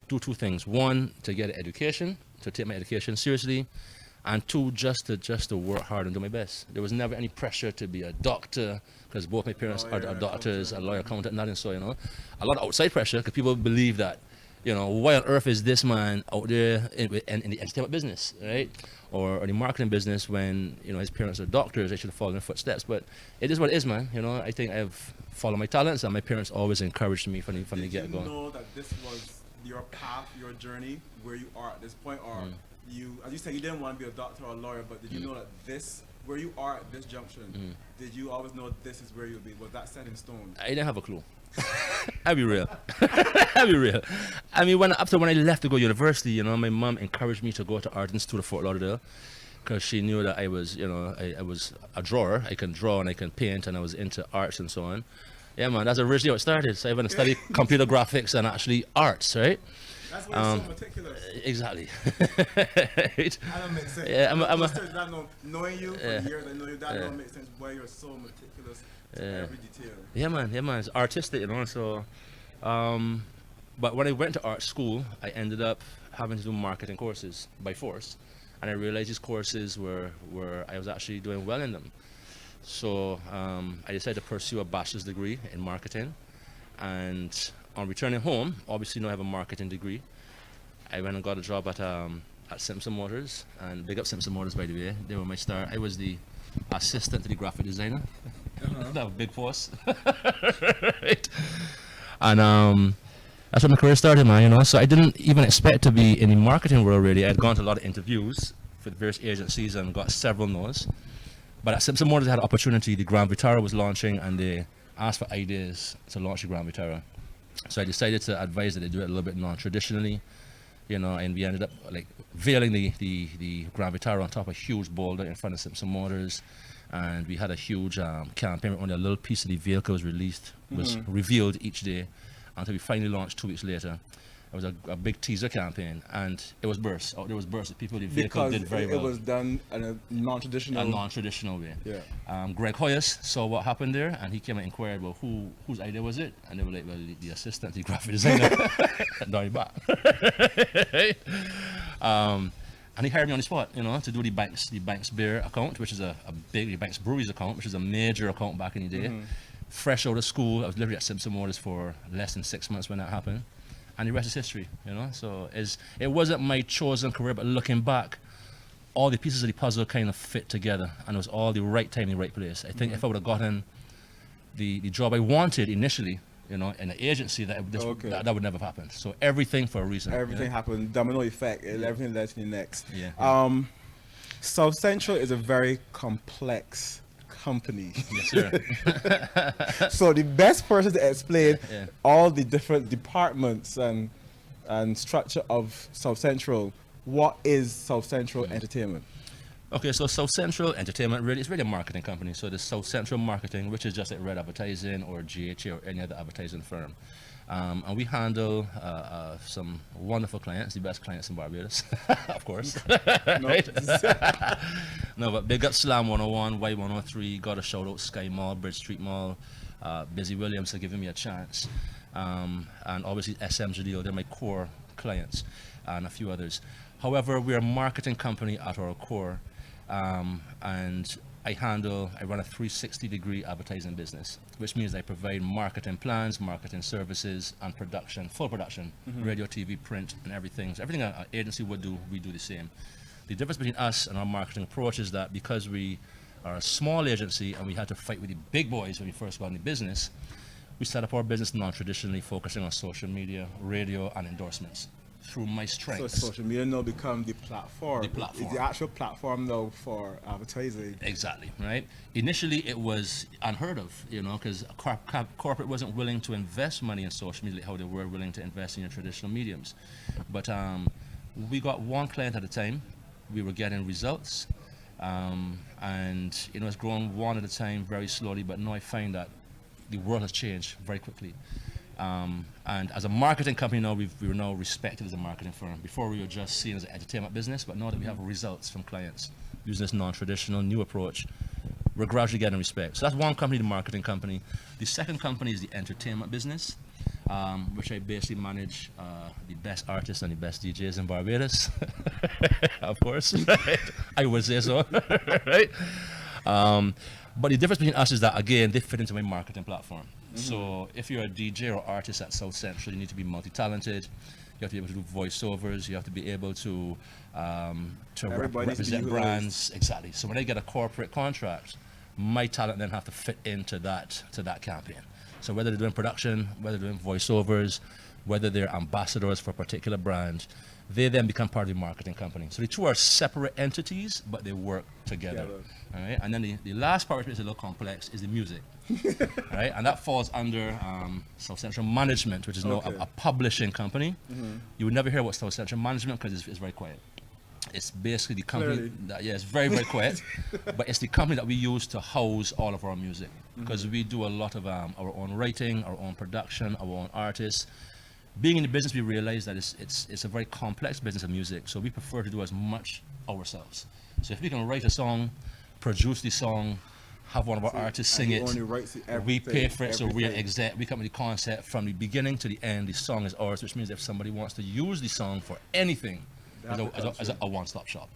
do two things. One, to get an education, to take my education seriously, and two, just to work hard and do my best. There was never any pressure to be a doctor, because both my parents are doctors, a lawyer, accountant, nothing. So, you know, a lot of outside pressure, because people believe that, you know, why on earth is this man out there in the entertainment business, right? Or the marketing business when, you know, his parents are doctors, they should follow in their footsteps. But it is what it is, man. You know, I think I've followed my talents, and my parents always encouraged me from the get-go. Did you know that this was your path, your journey, where you are at this point? Or you, as you said, you didn't want to be a doctor or a lawyer, but did you know that this, where you are at this junction, did you always know this is where you'll be? Was that set in stone? I didn't have a clue. I'll be real. I'll be real. I mean, after when I left to go to university, you know, my mom encouraged me to go to Art Institute of Fort Lauderdale, because she knew that I was, you know, I was a drawer. I can draw and I can paint, and I was into arts and so on. Yeah, man, that's originally how it started. So I went to study computer graphics and actually arts, right? That's why you're so meticulous. Exactly. Right? That don't make sense. Yeah, knowing you for years, I know you. That don't make sense. Why you're so meticulous to every detail. Yeah, man. It's artistic, you know. So, but when I went to art school, I ended up having to do marketing courses by force, and I realized these courses were I was actually doing well in them. So I decided to pursue a bachelor's degree in marketing, and on returning home, obviously now I have a marketing degree. I went and got a job at Simpson Motors, and big up Simpson Motors, by the way. They were my star. I was the assistant to the graphic designer. That was a big force. Right? And that's when my career started, man, you know. So I didn't even expect to be in the marketing world, really. I had gone to a lot of interviews with various agencies and got several no's. But at Simpson Motors, I had an opportunity. The Grand Vitara was launching, and they asked for ideas to launch the Grand Vitara. So I decided to advise that they do it a little bit non-traditionally, you know, and we ended up like veiling the Grand Vitara on top of a huge boulder in front of Simpson Motors, and we had a huge campaign where only a little piece of the vehicle was released, was revealed each day, until we finally launched 2 weeks later. It was a big teaser campaign, and it was burst. There was burst. The people, the vehicle did very well. It was done in a non-traditional way. Yeah. Greg Hoyas saw what happened there, and he came and inquired, well, whose idea was it? And they were like, well, the assistant, the graphic designer, Dory Back. And he hired me on the spot, you know, to do the Banks Beer account, which is the Banks Breweries account, which is a major account back in the day. Fresh out of school, I was literally at Simpson Motors for less than 6 months when that happened. And the rest is history, you know. So it wasn't my chosen career, but looking back, all the pieces of the puzzle kind of fit together, and it was all the right time, the right place. I think if I would have gotten the job I wanted initially, you know, in an agency, that would never have happened. So everything for a reason. Everything happened, domino effect. Everything led to the next. Yeah. South Central is a very complex company. Yes, sir. So the best person to explain all the different departments and structure of South Central. What is South Central Entertainment? Okay, so South Central Entertainment it's really a marketing company. So the South Central Marketing, which is just like Red Advertising or GHA or any other advertising firm. And we handle some wonderful clients, the best clients in Barbados, of course. Right? No, but big up Slam 101, Y103, got a shout out Sky Mall, Bridge Street Mall, Busy Williams for giving me a chance. And obviously SM's Deal, they're my core clients, and a few others. However, we're a marketing company at our core, and I run a 360-degree advertising business, which means I provide marketing plans, marketing services, and production, full production, radio, TV, print, and everything. So everything an agency would do, we do the same. The difference between us and our marketing approach is that because we are a small agency and we had to fight with the big boys when we first got in the business, we set up our business non-traditionally, focusing on social media, radio, and endorsements. Through my strengths. So social media now become the platform. It's the actual platform now for advertising. Exactly, right? Initially, it was unheard of, you know, because corporate wasn't willing to invest money in social media like how they were willing to invest in your traditional mediums. But we got one client at a time. We were getting results, and you know, it's grown one at a time, very slowly. But now I find that the world has changed very quickly. And as a marketing company now, we're now respected as a marketing firm. Before we were just seen as an entertainment business, but now that we have results from clients using this non-traditional new approach, we're gradually getting respect. So that's one company, the marketing company. The second company is the entertainment business. which I basically manage the best artists and the best DJs in Barbados. Of course, right? I would say so, right? But the difference between us is that, again, they fit into my marketing platform. So if you're a DJ or artist at South Central, you need to be multi-talented. You have to be able to do voiceovers. You have to be able to represent brands. Exactly. So when I get a corporate contract, my talent then have to fit into that campaign. So whether they're doing production, whether they're doing voiceovers, whether they're ambassadors for a particular brand, they then become part of the marketing company. So the two are separate entities, but they work together. All right. And then the last part, which is a little complex, is the music. All right. And that falls under South Central Management, which is now a publishing company. You would never hear about South Central Management because it's very quiet. It's basically the company that, it's very, very quiet, but it's the company that we use to house all of our music, because we do a lot of our own writing, our own production, our own artists. Being in the business, we realize that it's a very complex business of music, so we prefer to do as much ourselves. So if we can write a song, produce the song, have one of our artists sing it, we pay for it, so we come with the concept from the beginning to the end. The song is ours, which means if somebody wants to use the song for anything, as a one-stop shop.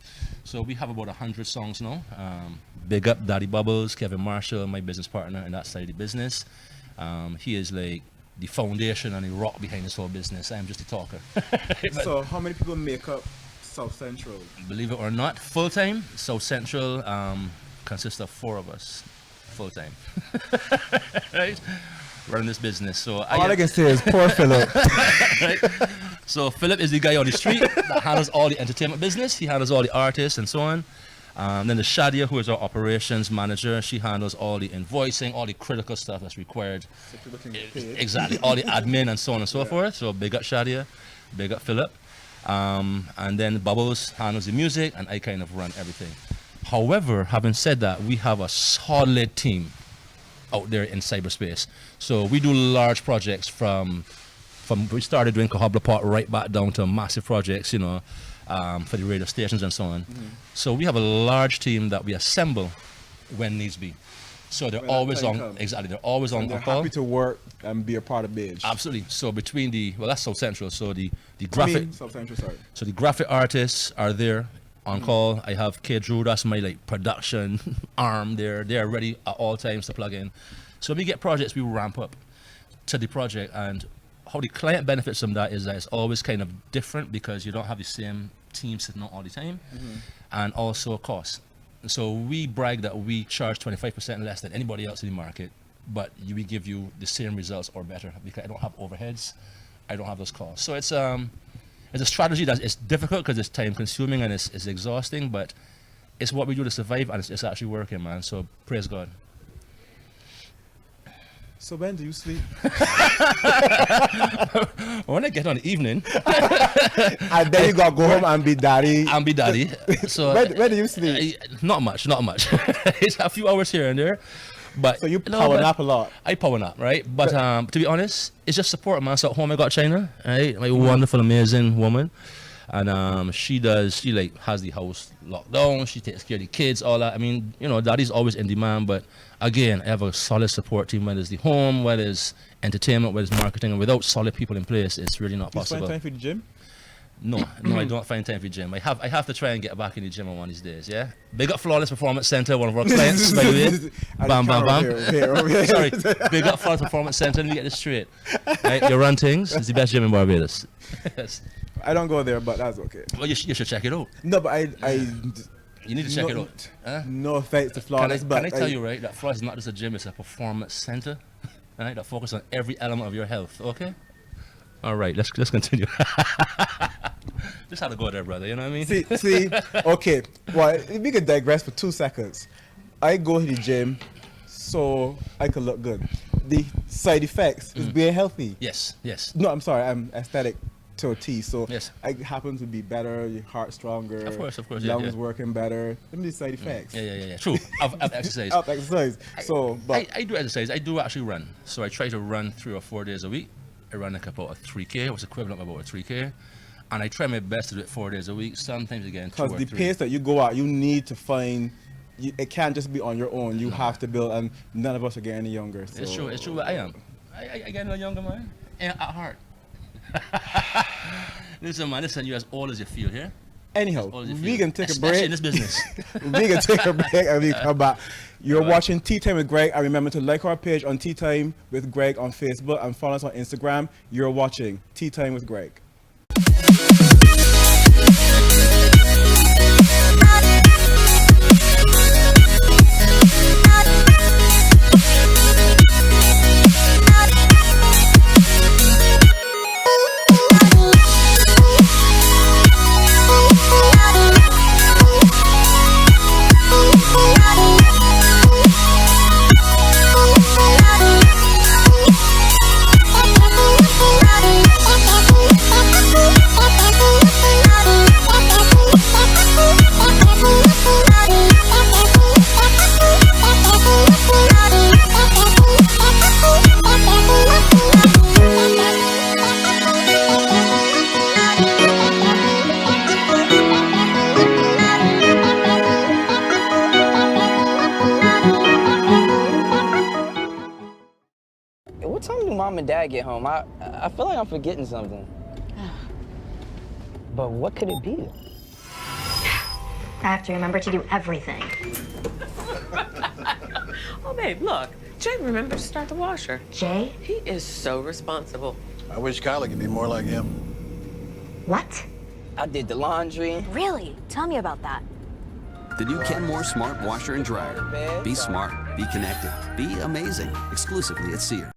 So we have about 100 songs now. Big up Daddy Bubbles, Kevin Marshall, my business partner in that side of the business. He is like the foundation and the rock behind this whole business. I am just a talker. So how many people make up South Central? Believe it or not, full-time, South Central consists of 4 of us, full-time. Right? Running this business. So all I can say is poor Philip. Right? So Philip is the guy on the street that handles all the entertainment business. He handles all the artists and so on. Then there's Shadia, who is our operations manager. She handles all the invoicing, all the critical stuff that's required. Exactly, all the admin and so on and so forth. So big up Shadia, big up Philip. And then Bubbles handles the music, and I kind of run everything. However, having said that, we have a solid team out there in cyberspace. So we do large projects from we started doing Cohabla Pot right back down to massive projects, for the radio stations and so on. So we have a large team that we assemble when needs be. So they're always on, exactly, they're always on they're call. Happy to work and be a part of Beige. Absolutely. So between that's South Central. So the graphic, South Central, sorry. So the graphic artists are there on call. I have K. Drew, that's my production arm there. They're ready at all times to plug in. So when we get projects, we ramp up to the project, and how the client benefits from that is that it's always kind of different because you don't have the same team sitting on all the time, and also cost. So we brag that we charge 25% less than anybody else in the market, but we give you the same results or better because I don't have overheads, I don't have those costs. So it's a strategy that is difficult because it's time consuming and it's exhausting, but it's what we do to survive, and it's actually working, man. So praise God. So when do you sleep? When I get on the evening. And then you gotta go home and be daddy. So where do you sleep? Not much. It's a few hours here and there. But so you power nap a lot. I power nap, right? But to be honest, it's just support, man. So at home I got China, right? My wonderful, amazing woman. And she has the house locked down. She takes care of the kids, all that. I mean, daddy's always in demand, but again, I have a solid support team, whether it's the home, whether it's entertainment, whether it's marketing, and without solid people in place, it's really not possible. You find time for the gym? No, I don't find time for the gym. I have to try and get back in the gym on one of these days, yeah? Big up Flawless Performance Center, one of our clients, by the way. Bam. Over here. Sorry, big up Flawless Performance Center, let me get this straight. Right, you run things, it's the best gym in Barbados. Yes. I don't go there, but that's okay. Well, you should check it out. No, but you need to check it out. Huh? No offense to Flawless, can I tell you, right, that Flawless is not just a gym, it's a performance center, right, that focuses on every element of your health, okay? All right, let's continue. Just had to go there, brother, you know what I mean? See, okay, well, we could digress for 2 seconds. I go to the gym so I can look good. The side effects is being healthy. Yes. No, I'm sorry, I'm aesthetic to a T, so yes. I happen to be better, your heart stronger, of course, lungs working better. Them the side effects. Yeah. True. I've exercised. I've exercised. I do exercise. I do actually run. So I try to run 3 or 4 days a week. I run about a 3K, what's equivalent of about a 3K. And I try my best to do it 4 days a week. Sometimes again, 2 or 3. Because the pace that you go at, you need to find. It can't just be on your own. You have to build, and none of us are getting any younger. So. It's true. I am. I get no younger, man. at heart. Listen, man, listen, you're as old as you feel here. Anyhow, we can take a break. Especially in this business. We can take a break and we come back. You're watching Tea Time with Greg. And remember to like our page on Tea Time with Greg on Facebook and follow us on Instagram. You're watching Tea Time with Greg. What time do Mom and Dad get home? I feel like I'm forgetting something. But what could it be? I have to remember to do everything. Oh, babe, look. Jay remembered to start the washer. Jay? He is so responsible. I wish Kylie could be more like him. What? I did the laundry. Really? Tell me about that. The new Kenmore Smart Washer and Dryer. Be smart, be connected, be amazing. Exclusively at Sears.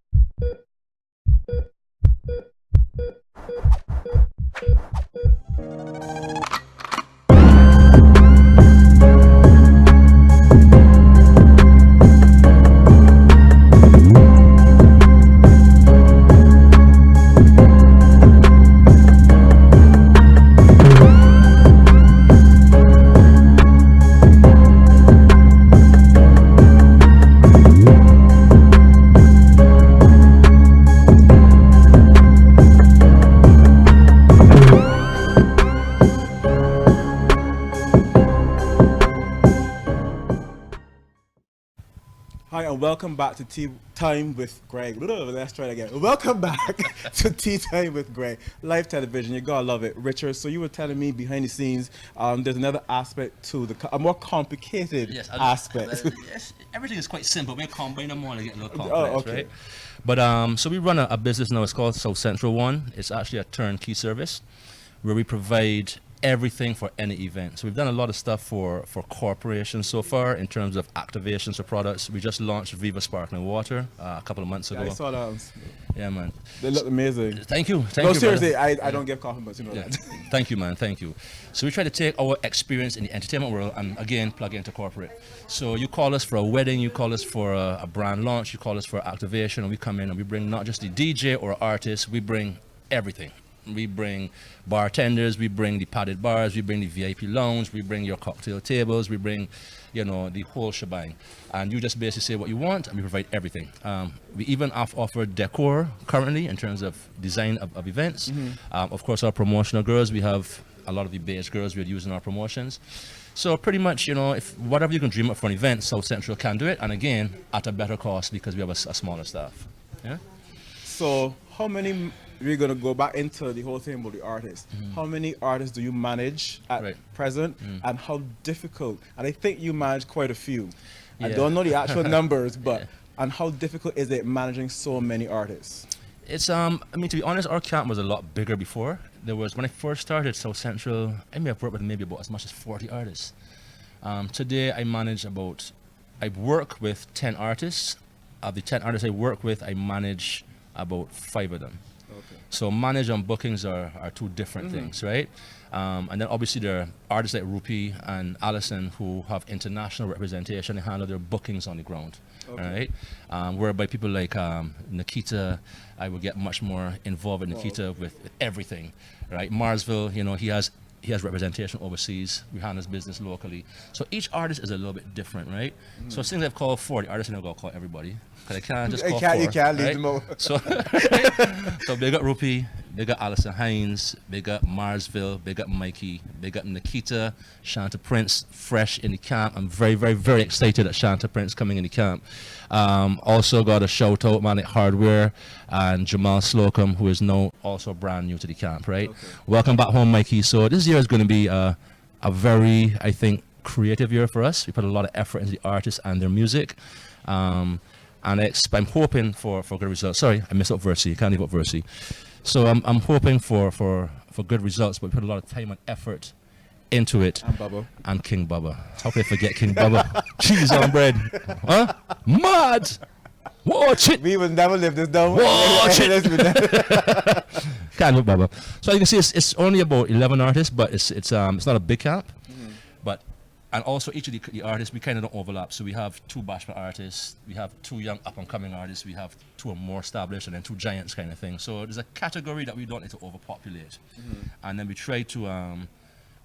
Hi, and welcome back to Tea Time with Greg. Let's try it again. Welcome back to Tea Time with Greg. Live television, you gotta love it. Richard, so you were telling me behind the scenes, there's another aspect to a more complicated aspect. Yes, everything is quite simple. We combine them all to get a little complex, right? But so we run a business now. It's called South Central One. It's actually a turnkey service where we provide everything for any event. So we've done a lot of stuff for corporations so far in terms of activations of products. We just launched Viva Sparkling Water a couple of months ago. I saw that. Yeah, man. They look amazing. Thank you. No, seriously, I don't give compliments, you know that. Thank you, man. Thank you. So we try to take our experience in the entertainment world and again plug it into corporate. So you call us for a wedding, you call us for a brand launch, you call us for activation, and we come in and we bring not just the DJ or artist, we bring everything. We bring bartenders, we bring the padded bars, we bring the VIP lounge, we bring your cocktail tables, we bring, you know, the whole shebang. And you just basically say what you want and we provide everything. We even offer decor currently in terms of design of events. Of course, our promotional girls, we have a lot of the beige girls we're using in our promotions. So pretty much, you know, if whatever you can dream up for an event, South Central can do it. And again, at a better cost because we have a smaller staff. Yeah. So how many, we're going to go back into the whole thing about the artists. How many artists do you manage at present and how difficult, and I think you manage quite a few. I don't know the actual numbers, but and how difficult is it managing so many artists? It's I mean, to be honest, our camp was a lot bigger before. There was, when I first started South Central, I may have worked with maybe about as much as 40 artists. Today I manage about, I work with 10 artists. Of the 10 artists I work with, I manage about 5 of them. Okay. So manage and bookings are two different things, right? And then obviously there are artists like Rupi and Allison who have international representation and handle their bookings on the ground, right? Whereby people like Nikita, I would get much more involved with Nikita with everything, right? Marsville, you know, he has representation overseas. We handle his business locally. So each artist is a little bit different, right? So since I've called 40 artists, I'm going to call everybody. Because I can't just call 4, you can't leave right? them all. So, so big up Rupi, Big up Allison Haynes, big up Marsville, big up Mikey, big up Nikita, Shanta Prince, fresh in the camp. I'm very, very, very excited that Shanta Prince coming in the camp. Also got a shout out, man, at Hardware, and Jamal Slocum, who is now also brand new to the camp, right? Okay. Welcome back home, Mikey. So this year is going to be a very, I think, creative year for us. We put a lot of effort into the artists and their music. And I'm hoping for good results. Sorry, I messed up Versi. I can't leave up Versi. So I'm hoping for good results, but we put a lot of time and effort into it. And Bubba. And King Bubba. How could I forget King Bubba? Cheese on bread. Huh? Mad! Watch it! We will never live this down. Watch it! Can't look Bubba. So you can see it's only about 11 artists, but it's not a big camp. But and also each of the artists, we kind of don't overlap. So we have 2 bachelor artists, we have 2 young up-and-coming artists, we have 2 or more established, and then 2 giants kind of thing. So there's a category that we don't need to overpopulate. And then we try to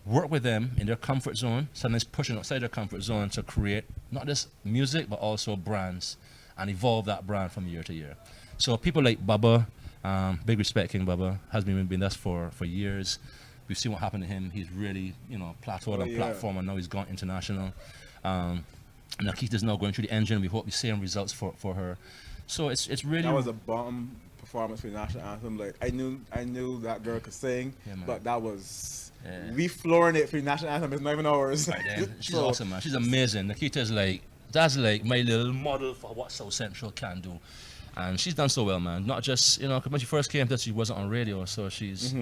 work with them in their comfort zone, sometimes pushing outside their comfort zone to create not just music, but also brands, and evolve that brand from year to year. So people like Bubba, big respect, King Bubba, has been with us for years. We've seen what happened to him. He's really, plateaued on platform, and now he's gone international. Nikita's now going through the engine. We hope the same results for her. So it's really. That was a bomb performance for the national anthem. Like I knew that girl could sing, but that was we flooring it for the national anthem. It's not even ours. Right then. She's awesome, man. She's amazing. Nikita's that's like my little model for what South Central can do, and she's done so well, man. Not just because when she first came to us, she wasn't on radio, so she's.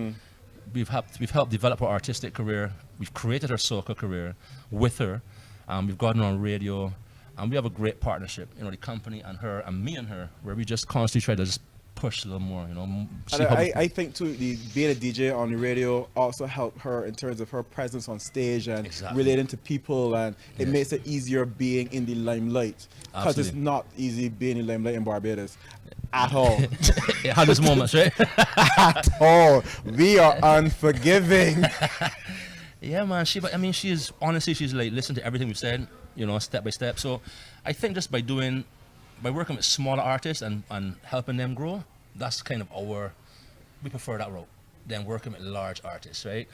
We've helped develop her artistic career. We've created her soca career with her. We've gotten her on radio, and we have a great partnership. The company and her and me and her, where we just constantly try to just push a little more. I think too, being a DJ on the radio also helped her in terms of her presence on stage and relating to people, and it makes it easier being in the limelight, because it's not easy being in the limelight in Barbados. At all. It had its moments, right? At all. We are unforgiving. Yeah, man. She's like, listen to everything we've said, step by step. So I think just by working with smaller artists and helping them grow, that's kind of we prefer that route than working with large artists, right?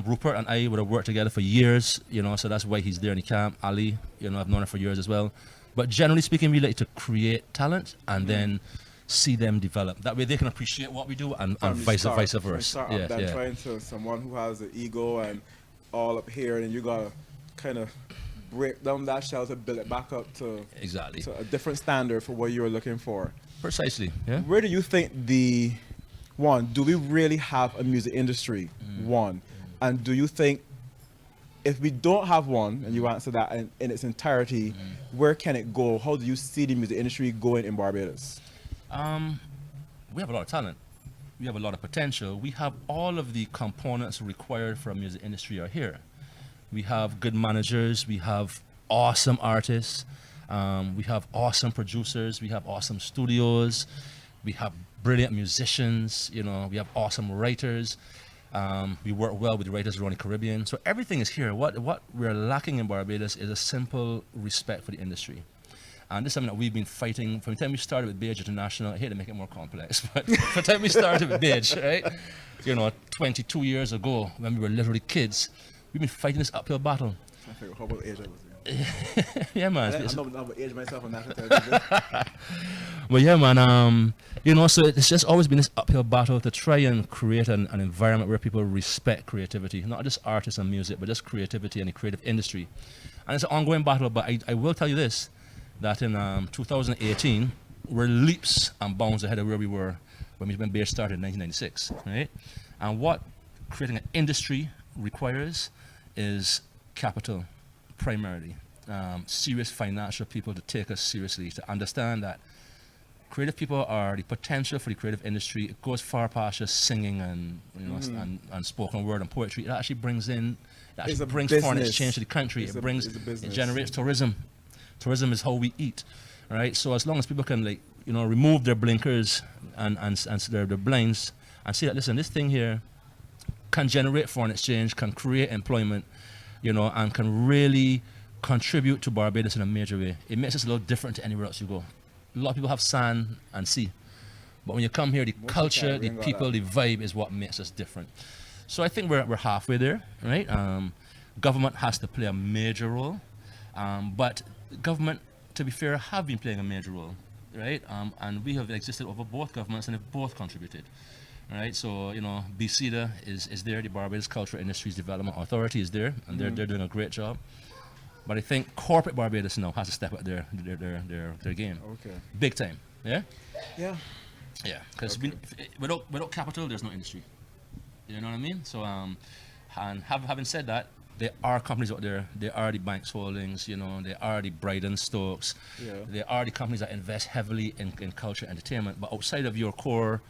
Rupert and I would have worked together for years, so that's why he's there in the camp. Ali, I've known her for years as well. But generally speaking, we like to create talent and then see them develop. That way they can appreciate what we do and vice versa. Trying to someone who has an ego and all up here, and you gotta kind of break down that shell to build it back up to a different standard for what you're looking for. Precisely. Yeah. Where do you think do we really have a music industry? And do you think if we don't have one, and you answer that in its entirety, where can it go? How do you see the music industry going in Barbados? We have a lot of talent. We have a lot of potential. We have all of the components required for a music industry are here. We have good managers. We have awesome artists. We have awesome producers. We have awesome studios. We have brilliant musicians. We have awesome writers. We work well with the writers around the Caribbean. So everything is here. What we're lacking in Barbados is a simple respect for the industry. And this is something that we've been fighting from the time we started with Beige International. I hate to make it more complex, but from the time we started with Beige, right? 22 years ago, when we were literally kids, we've been fighting this uphill battle. I figure, how about age I was? Yeah, man. I'm not age myself on national television. Well, yeah, man. So it's just always been this uphill battle to try and create an environment where people respect creativity, not just artists and music, but just creativity and the creative industry. And it's an ongoing battle, but I will tell you this, that in 2018, we're leaps and bounds ahead of where we were when Beige started in 1996, right? And what creating an industry requires is capital, primarily. Serious financial people to take us seriously, to understand that creative people are the potential for the creative industry. It goes far past just singing and and spoken word and poetry. It actually brings foreign exchange to the country. It generates tourism. Tourism is how we eat, right? So as long as people can remove their blinkers and their blinds and see that, listen, this thing here can generate foreign exchange, can create employment, and can really contribute to Barbados in a major way. It makes us a little different to anywhere else you go. A lot of people have sand and sea. But when you come here, the Most culture, of the the time, we ain't got people, the vibe is what makes us different. So I think we're halfway there, right? Government has to play a major role, but government, to be fair, have been playing a major role, right? And we have existed over both governments and have both contributed, right? So, you know, BCDA is there, the Barbados Cultural Industries Development Authority is there, and they're doing a great job. But I think corporate Barbados now has to step up their game. Okay. Big time, yeah? Yeah. Yeah, because without capital, there's no industry. You know what I mean? So, and having said that, there are companies out there. There are the Banks Holdings, you know, there are the Bryden Stokes. Yeah. There are the companies that invest heavily in culture entertainment. But outside of your core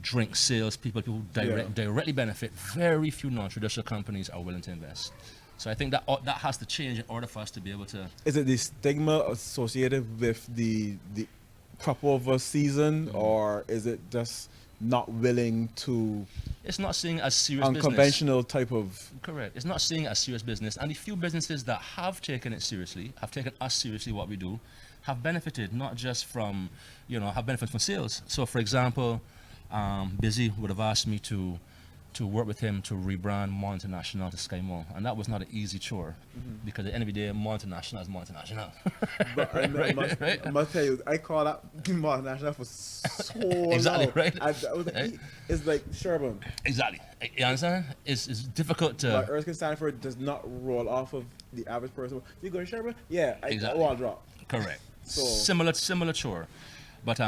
drink sales, people who directly benefit, very few non-traditional companies are willing to invest. So I think that has to change in order for us to be able to. Is it the stigma associated with the crop over season, or is it just not willing to? It's not seeing it as serious unconventional type of. Correct. It's not seeing it as serious business. And the few businesses that have taken it seriously, have taken us seriously, what we do, have benefited not just from, you know, have benefited from sales. So, for example, Busy would have asked me to work with him to rebrand Mont International to Sky Mall, and that was not an easy chore, because at the end of the day, Mont International is Mont International. But I must tell you, I call that Mont International for so Exactly, long. right. It's like Sherburne. Exactly. You understand? It's difficult to. Like Erskine Stanford does not roll off of the average person. You go to Sherburne? Yeah, Exactly. I'll drop. Correct. So Similar chore, but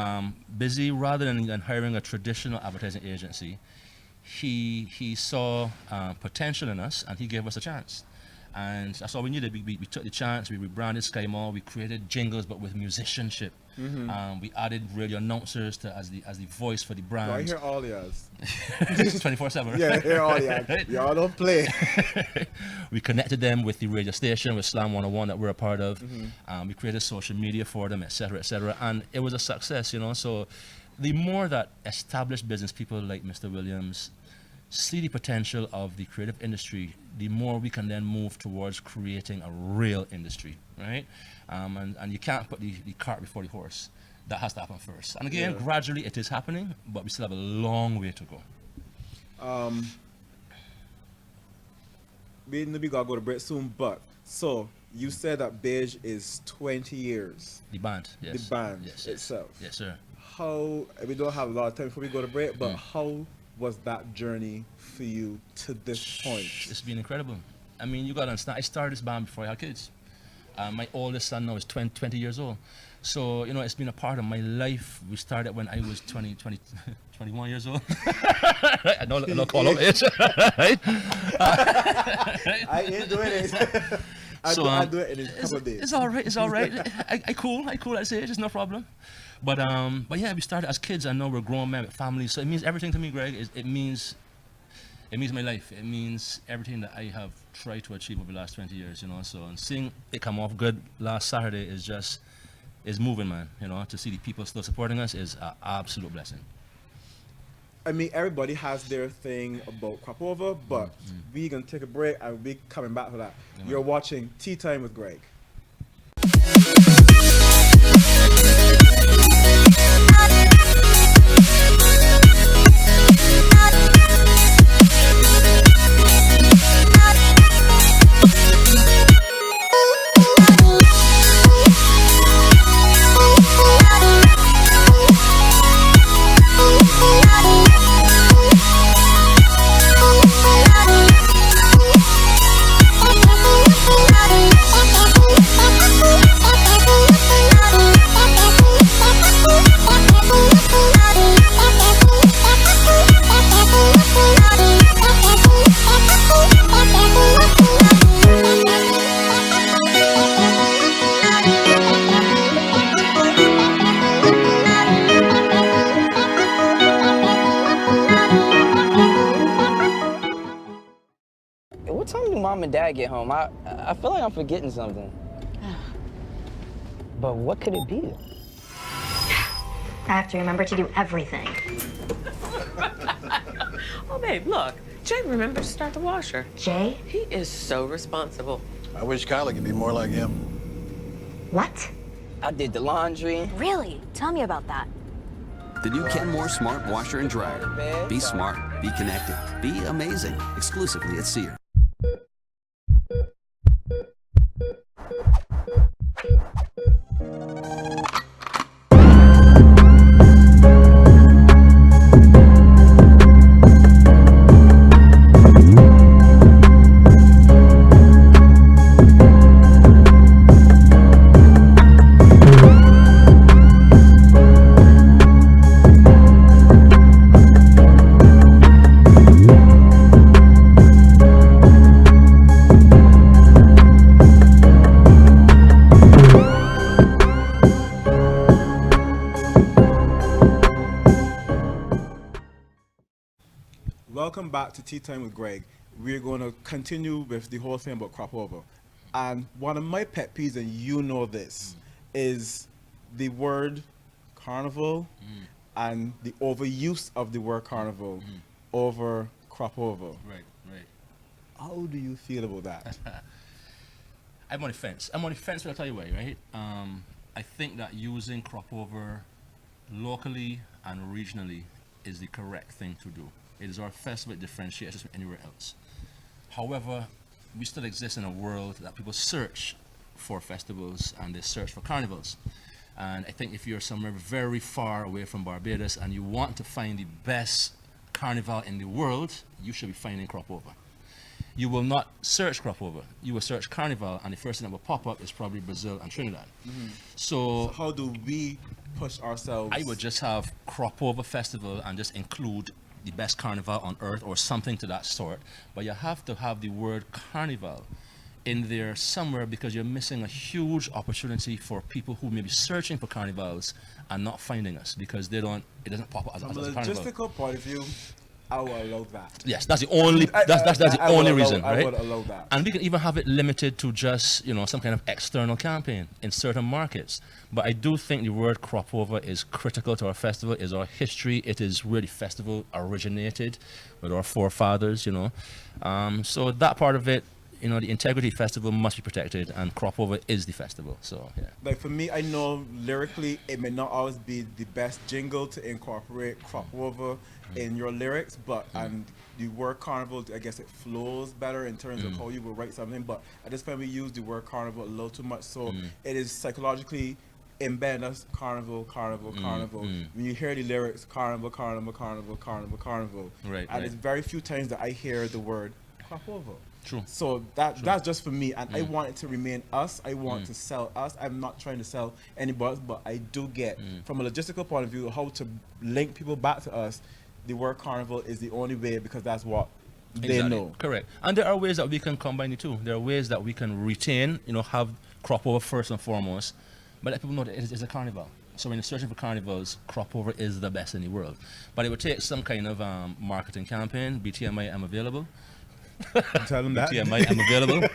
Busy, rather than hiring a traditional advertising agency, he saw potential in us, and he gave us a chance. And that's all we needed. We took the chance. We rebranded Sky Mall. We created jingles, but with musicianship. We added radio announcers as the voice for the brand. I hear all yours. 24/7. Yeah, I hear all yours. Right? Y'all don't play. We connected them with the radio station, with Slam 101 that we're a part of. We created social media for them, etc., and it was a success, you know. So the more that established business people like Mr. Williams see the potential of the creative industry, the more we can then move towards creating a real industry, right? And you can't put the cart before the horse. That has to happen first. And again, gradually it is happening, but we still have a long way to go. We gotta go to break soon, but so you said that Beige is 20 years. The band, yes. The band yes. itself. Yes, sir. How, we don't have a lot of time before we go to break, but how was that journey for you to this point? It's been incredible. I mean, you got to understand, I started this band before I had kids. My oldest son now is 20 years old. So, you know, it's been a part of my life. We started when I was 21 years old. I don't call out age. Right? I ain't doing it. I'll do it in a couple of days. It's all right. It's all right. I cool at this age. It's no problem. But yeah, we started as kids, and now we're grown men with families. So it means everything to me, Greg. It means my life. It means everything that I have tried to achieve over the last 20 years, you know. So, and seeing it come off good last Saturday is moving, man. You know, to see the people still supporting us is an absolute blessing. I mean, everybody has their thing about crop over, but we're gonna take a break and we'll be coming back to that. You're watching Tea Time with Greg. What time do Mom and Dad get home? I feel like I'm forgetting something. But what could it be? I have to remember to do everything. Oh, babe, look. Jay remembered to start the washer. Jay? He is so responsible. I wish Kylie could be more like him. What? I did the laundry. Really? Tell me about that. The new Kenmore Smart Washer and Dryer. Be smart, be connected, be amazing. Exclusively at Sears. Welcome back to Tea Time with Greg. We're going to continue with the whole thing about crop over. And one of my pet peeves, and you know this, is the word carnival and the overuse of the word carnival over crop over. Right, right. How do you feel about that? I'm on the fence. I'm on the fence, but I'll tell you why, right? I think that using crop over locally and regionally is the correct thing to do. It is our festival that differentiates us from anywhere else. However, we still exist in a world that people search for festivals and they search for carnivals. And I think if you're somewhere very far away from Barbados and you want to find the best carnival in the world, you should be finding crop over. You will not search crop over. You will search carnival, and the first thing that will pop up is probably Brazil and Trinidad. So How do we push ourselves? I would just have crop over festival and just include the best carnival on earth or something to that sort. But you have to have the word carnival in there somewhere, because you're missing a huge opportunity for people who may be searching for carnivals and not finding us because it doesn't pop up as From a a carnival. logistical point of view, I will allow that. Yes, that's the only that's the I would only allow- reason, I right? would allow that. And we can even have it limited to just, some kind of external campaign in certain markets. But I do think the word crop over is critical to our festival, is our history. It is where the festival originated with our forefathers, So that part of it, the integrity festival must be protected, and crop over is the festival. So yeah. Like for me, I know lyrically it may not always be the best jingle to incorporate crop over in your lyrics, but and the word carnival, I guess it flows better in terms of how you will write something. But at this point, we use the word carnival a little too much, so it is psychologically embedded us carnival. When you hear the lyrics, carnival. Right, and right. it's very few times that I hear the word crop over. True. So that's just for me, and I want it to remain us. I want to sell us. I'm not trying to sell anybody else, but I do get, from a logistical point of view, how to link people back to us. The word carnival is the only way, because that's what they Exactly. know. Correct. And there are ways that we can combine the two. There are ways that we can retain, have crop over first and foremost, but let people know that it is a carnival. So when you're searching for carnivals, crop over is the best in the world. But it would take some kind of marketing campaign. BTMI, I'm available. Tell them that. BTMI, I'm available.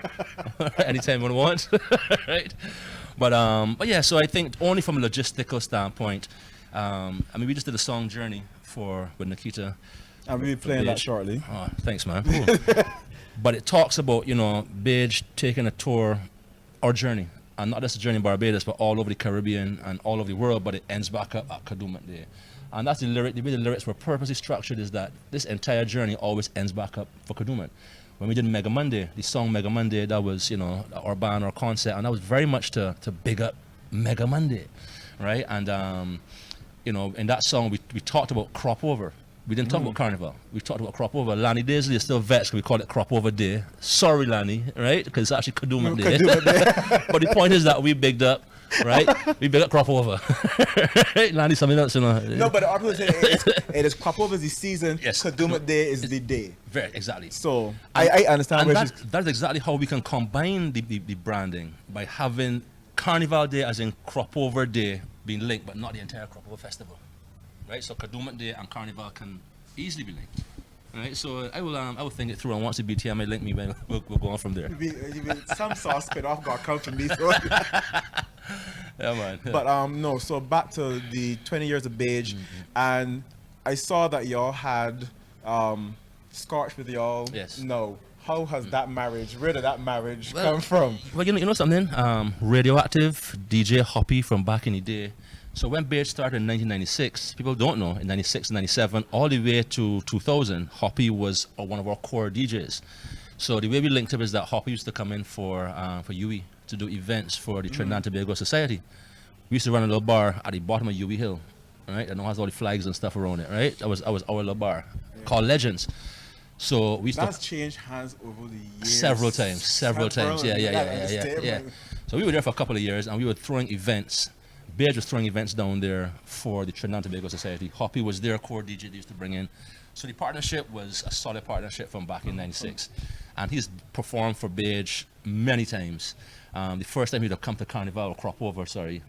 Anytime you want. Right? But yeah, so I think only from a logistical standpoint, we just did a song Journey with Nikita. I'll be playing that shortly. Oh, thanks, man. But it talks about, Beige taking a tour, our journey, and not just a journey in Barbados, but all over the Caribbean and all over the world, but it ends back up at Kadooment Day. And that's the lyric. The way the lyrics were purposely structured is that this entire journey always ends back up for Kadooment. When we did Mega Monday, the song Mega Monday, that was, our band, our concept, and that was very much to big up Mega Monday, right? And, in that song, we talked about crop over. We didn't talk about carnival. We talked about crop over. Lanny Daisley is still vexed because we call it crop over day. Sorry, Lanny, right? Because it's actually Kadooment Day. But the point is that we bigged up, right? We bigged up crop over. Right? Lanny, something else, No, but the article said it is crop over the season. Yes. Kadooment Day is the day. Very, exactly. So I understand And where she's. that's exactly how we can combine the branding, by having Carnival Day as in crop over day being linked, but not the entire crop over festival. Right, so Kadooment Day and Carnival can easily be linked. Right, so I will think it through, and once the BTMI link me, we'll go on from there. Some sauce spin off got come from me. So. Yeah, man. But no. So back to the 20 years of Beige, and I saw that y'all had Scotch with y'all. Yes. No. How has that marriage? Where did that marriage come from? Well, you know something. Radioactive DJ Hoppy from back in the day So when Beige started in 1996, people don't know, in 96, 97, all the way to 2000, Hoppy was one of our core DJs. So the way we linked up is that Hoppy used to come in for UE to do events for the Trinidad and Tobago Society. We used to run a little bar at the bottom of UE Hill, right? And it has all the flags and stuff around it, right? That was our little bar called Legends. So we used That's to changed hands over the years. several times. Yeah. So we were there for a couple of years, and we were throwing events. Beige was throwing events down there for the Trinidad and Tobago Society. Hoppy was their core DJ they used to bring in. So the partnership was a solid partnership from back in '96, and he's performed for Beige many times. The first time he'd have come to Carnival or Crop Over,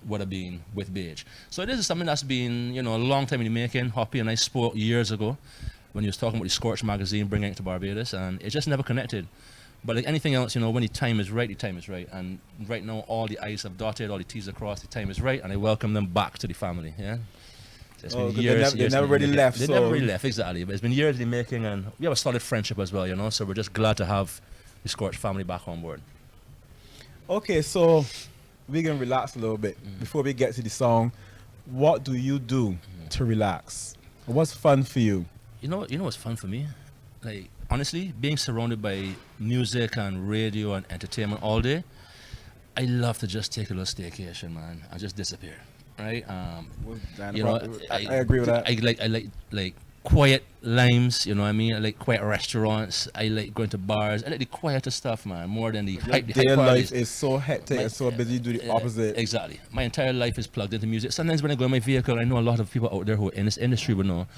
would have been with Beige. So this is something that's been, a long time in the making. Hoppy and I spoke years ago when he was talking about the Scorch magazine, bringing it to Barbados, and it just never connected. But like anything else, when the time is right, the time is right. And right now, all the I's have dotted, all the T's are crossed, the time is right, and I welcome them back to the family, yeah? So it's been years, they never really left. They never really left, exactly. But it's been years in the making, and we have a solid friendship as well, so we're just glad to have the Scorch family back on board. Okay, so we can relax a little bit. Before we get to the song, what do you do to relax? What's fun for you? You know what's fun for me? Like, honestly, being surrounded by music and radio and entertainment all day, I love to just take a little staycation, man, and just disappear, right? I agree with that. I like quiet limes, you know what I mean? I like quiet restaurants. I like going to bars. I like the quieter stuff, man, more than the hype. Their life is so hectic and so busy. You do the opposite. Exactly. My entire life is plugged into music. Sometimes when I go in my vehicle, I know a lot of people out there who are in this industry would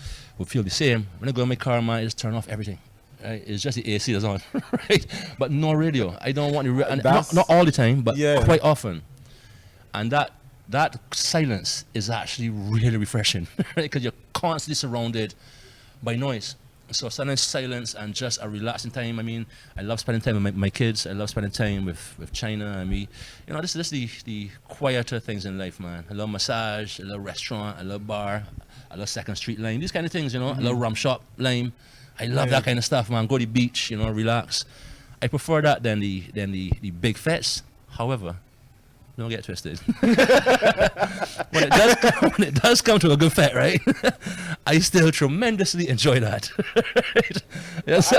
feel the same. When I go in my car, man, I just turn off everything. Right? It's just the AC that's on, right? But no radio. I don't want to. Not all the time, but quite often. And that silence is actually really refreshing, right? Because you're constantly surrounded by noise. So sometimes silence and just a relaxing time. I mean, I love spending time with my kids. I love spending time with China and me. This is the quieter things in life, man. I love massage, I love restaurant, I love bar, I love Second Street Lime. These kind of things, I love rum shop, lime. I love that kind of stuff, man. Go to the beach, relax. I prefer that than the big fets. However, don't get twisted. when it does come to a good fet, right? I still tremendously enjoy that. Right? Yes.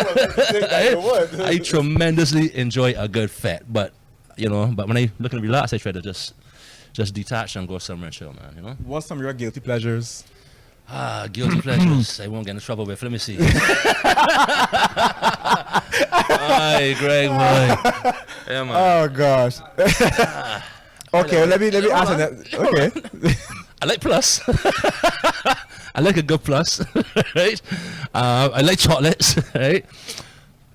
I tremendously enjoy a good fet, but when I look and relax, I try to just detach and go somewhere and chill, man. What's some of your guilty pleasures? Guilty pleasures. I won't get in trouble with. Let me see. Hi, Greg, boy. Yeah, man. Oh gosh. Okay, let me answer that. Okay. I like plus. I like a good plus, right? I like chocolates, right?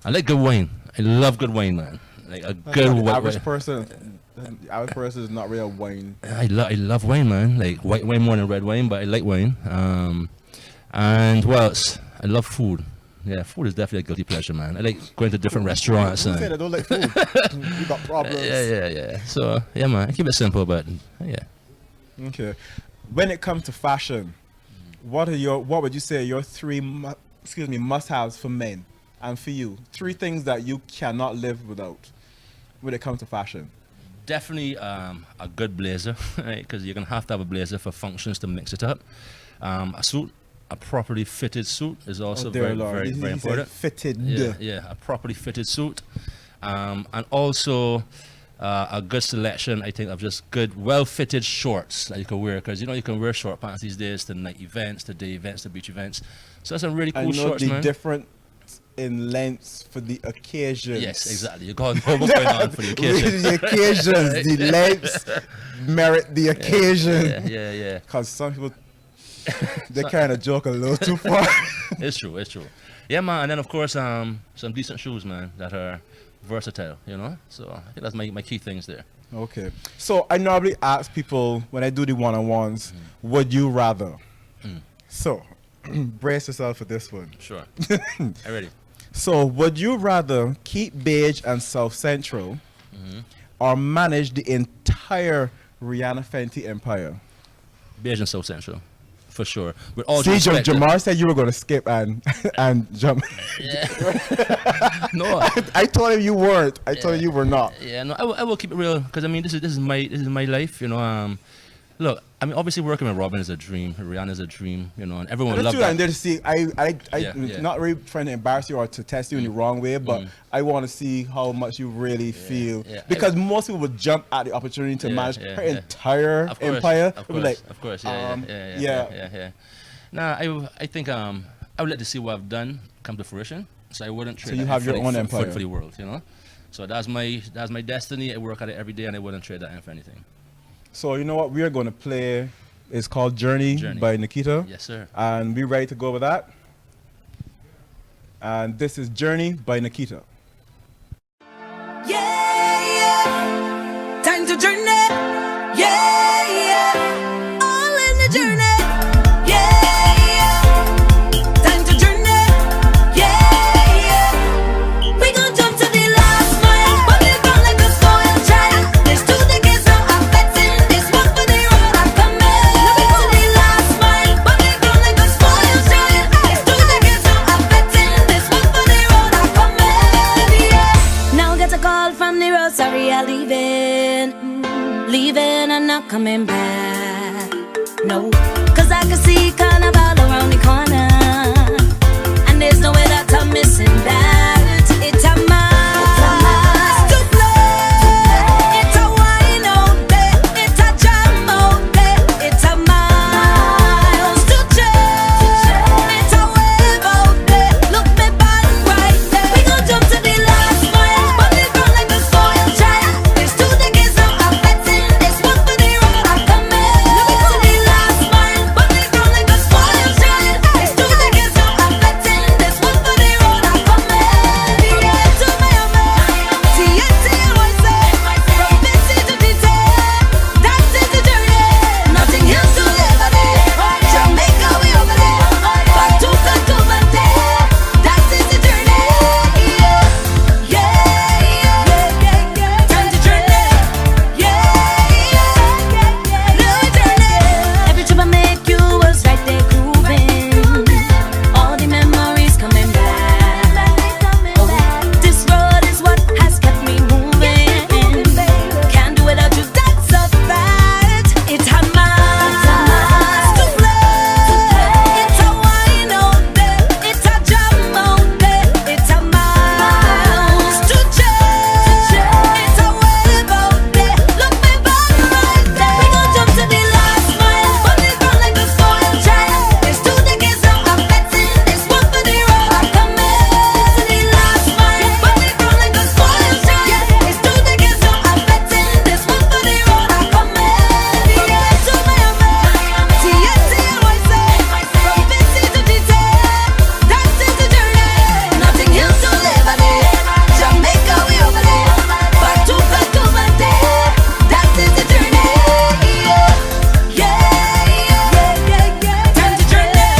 I like good wine. I love good wine, man. Like a good wine. The average person is not really a wine. I love wine, man. Like white wine more than red wine, but I like wine. And what else? I love food. Yeah, food is definitely a guilty pleasure, man. I like going to different restaurants. Who said I don't like food? You got problems. Yeah. So, yeah, man, I keep it simple, but yeah. Okay. When it comes to fashion, what would you say are your three must-haves for men and for you? 3 things that you cannot live without when it comes to fashion. Definitely a good blazer, right? Because you're gonna have to have a blazer for functions to mix it up. A suit. A properly fitted suit is also very important. Fitted. Yeah, a properly fitted suit. And also a good selection, I think, of just good, well-fitted shorts that you can wear. Because, you can wear short pants these days to night events, to day events, to beach events. So that's some really cool shorts, man. Different in lengths for the occasions. Yes, exactly. You got what's going on for the occasion. The occasions, the lengths merit the occasion. Yeah. Because some people... they kind of joke a little too far. It's true. Yeah, man. And then, of course, some decent shoes, man, that are versatile, So I think that's my key things there. Okay. So I normally ask people when I do the one-on-ones, would you rather? So brace yourself for this one. Sure. I'm ready. So would you rather keep Beige and South Central or manage the entire Rihanna Fenty empire? Beige and South Central. For sure. With all Jamar said you were going to skip and jump. Yeah. No. I told him you weren't. I told you were not. Yeah. No. I will keep it real because I mean this is my life. Look, I mean, obviously working with Robin is a dream. Rihanna is a dream, you know, and everyone That's loves true. that. I'm there to see. I Yeah. not really trying to embarrass you or to test you in the wrong way, but I want to see how much you really feel. yeah. Because most people would jump at the opportunity to manage her entire Of course, empire. Of They'll course, be like, of course, yeah. Nah, I think I would like to see what I've done come to fruition. So I wouldn't trade. So you that have for your the- own for- empire. for the world, you know. So that's my destiny. I work at it every day, and I wouldn't trade that in for anything. So you know what we are going to play? It's called Journey by Nikita. Yes, sir. And we ready to go with that? And this is Journey by Nikita. Yeah, time to journey. Yeah, all in the journey. Yeah, time to journey. Yeah, we gon' jump to the last mile, but we gon' like a spoiled child. There's 2 decades now I'm betting this one for the road I'm coming. We to the last mile, but we gon' like a spoiled child. There's 2 decades now I'm betting this one for the road I'm coming. Yeah. Now get a call from the road, sorry I'm leaving and not coming back. No, 'cause I can see carnival around the corner, and there's no way that I'm missing that. It's a must to play. It's a wine out there. It's a jam out there. It's a miles to change. It's a wave out there. Look me back right there. We gon' jump to the last mile, but we run like a spoiled child. There's 2 decades now I'm betting this one for the road I'm coming. Look me to the last mile, but we run like a spoiled child. There's 2 decades now I'm betting this one for the road I'm coming. Yeah, to Miami, TNT always say, from Missy to DT, that is the journey. Nothing else to live on it. Jamaica, we over there. Back to Monte, that is the journey. Time to journey. Little journey. Every trip I make, you was right there grooving. All the memories coming back. Oh, this road is what has kept me moving. Can't do without you, that's a fact. It's a must to play. It's a wine out there. It's a jam out there. It's a miles to change. It's a wave out there. Look me back right there. We gon' jump to the last mile, but we run like a spoiled child. There's 2 decades now I'm betting this one for the road I'm coming. To the last mile, but we run like a spoiled child. There's 2 decades now I'm betting this one for the road I'm coming. Yeah, to Miami, TNT always say, from Missy to DT, that is the journey. Nothing else to live on it. Jamaica, we over there. Back to Monte, that is the journey. Time to journey.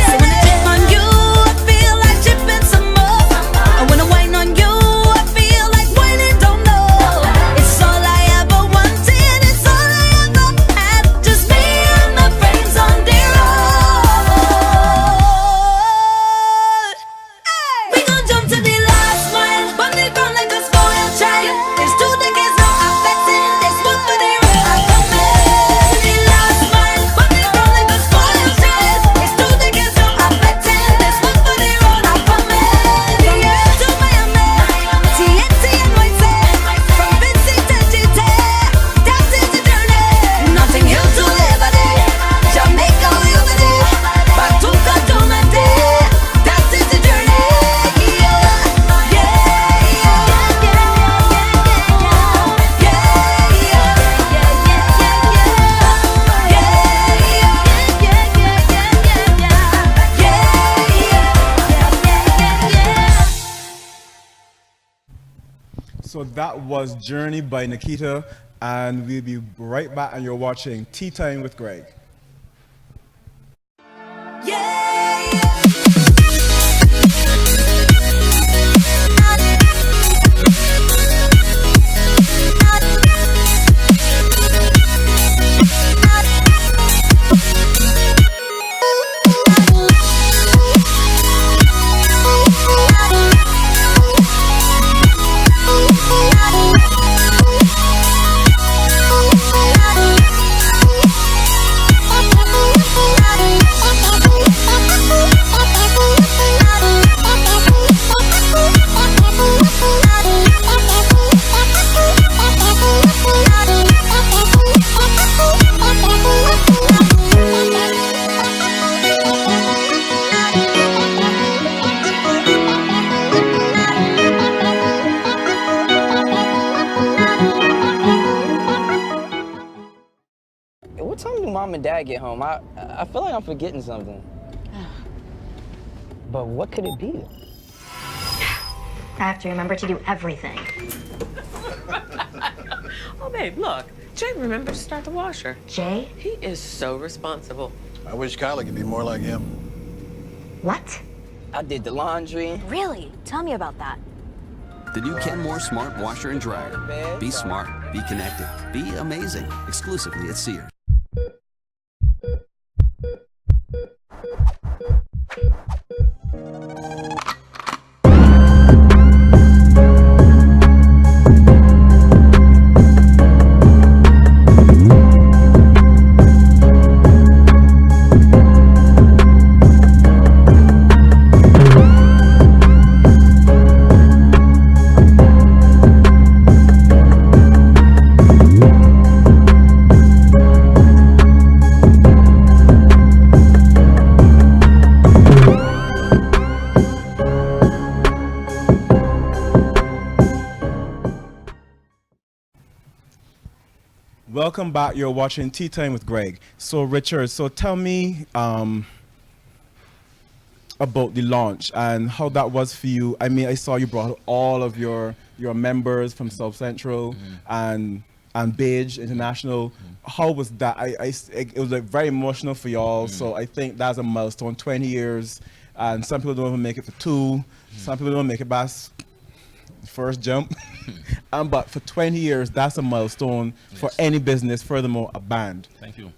So when I chip on you, I feel like chipping some more. And when I whine on you, I feel like whining don't know. It's all I ever wanted, it's all I ever had. Just me and my friends on the road. We gon' jump to the last mile, but we run like a spoiled child. There's 2 decades now I'm betting this one for the road I'm coming. To the last mile, but we run like a spoiled child. There's 2 decades now I'm betting this one for the road I'm coming. From here to Miami, TNT and White Sand, from Vincy to GT, that is the journey. Nothing else to live on it. Jamaica, we over there. Back to Monte, that is the journey. So that was Journey by Nikita, and we'll be right back, and you're watching Tea Time with Greg. mom and dad get home, I feel like I'm forgetting something. But what could it be? I have to remember to do everything. Oh, babe, look. Jay remembered to start the washer. Jay? He is so responsible. I wish Kylie could be more like him. What? I did the laundry. Really? Tell me about that. The new Kenmore Smart Washer and Dryer. Be smart, be connected, be amazing. Exclusively at Sears. Welcome back. You're watching Tea Time with Greg. So Richard, so tell me about the launch and how that was for you. I mean, I saw you brought all of your members from South Central and Beige International. How was that? It was like very emotional for y'all. So I think that's a milestone. 20 years, and some people don't even make it for 2. Some people don't make it past first jump. But for 20 years, that's a milestone for any business. Furthermore, a band. Thank you.